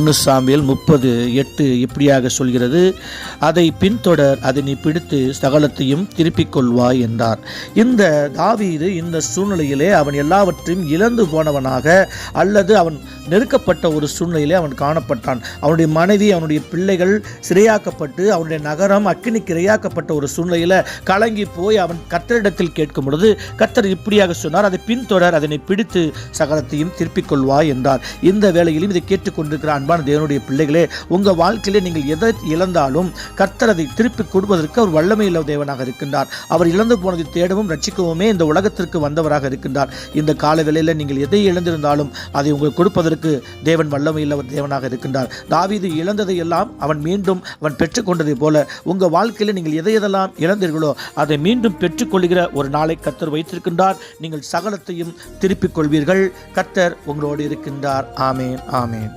1 Samuel 30:8 இப்படியாக சொல்கிறது, அதை பின்தொடர், அதை நீ பிடித்து சகலத்தையும் திருப்பிக் கொள்வாய் என்றார். இந்த தாவீது இந்த சூழ்நிலையிலே அவன் எல்லாவற்றையும் இழந்து போனவனாக அல்லது அவன் நெருக்கப்பட்ட ஒரு சூழ்நிலையிலே அவன் காணப்பட்டான். அவனுடைய மனைவி, அவனுடைய பிள்ளைகள் சிறையாக்கப்பட்டு அவனுடைய நகரம் அக்கினிக்கு இரையாக்கப்பட்ட ஒரு சூழ்நிலையில் கலங்கி போய் அவன் கர்த்தரிடத்தில் கேட்கும் பொழுது கர்த்தர் இப்படியாக சொன்னார், அதை பின்தொடர், அதனை பிடித்து சகலத்தையும் திருப்பிக் கொள்வாய் என்றார். இந்த வேளையிலும் இதை கேட்டுக்கொண்டிருக்கிற அன்பான தேவனுடைய பிள்ளைகளே, உங்கள் வாழ்க்கையிலே நீங்கள் எதை இழந்தாலும் கர்த்தர் அதை திருப்பி கொடுப்பதற்கு அவர் வல்லமையுள்ள தேவனாக இருக்கின்றார். அவர் இழந்து போனதை தேடவும் ரட்சிக்கவுமே இந்த உலகத்திற்கு வந்தவராக இருக்கின்றார். இந்த கால வேளையில் நீங்கள் எதை இழந்திருந்தாலும் அதை உங்களுக்கு கொடுப்பதற்கு தேவன் வல்லமையுள்ள தேவனாக இருக்கின்றார். தாவீது இழந்ததை எல்லாம் அவன் மீண்டும் அவன் பெற்றுக்கொண்டதை போல உங்கள் வாழ்க்கையில் நீங்கள் எதையெல்லாம் இழந்தீர்களோ அதை மீண்டும் பெற்றுக்கொள்கிற ஒரு நாளை கர்த்தர் வைத்திருக்கின்றார். நீங்கள் சகலத்தையும் திருப்பிக் கொள்வீர்கள். கர்த்தர் உங்களோடு இருக்கின்றார். ஆமேன், ஆமேன்.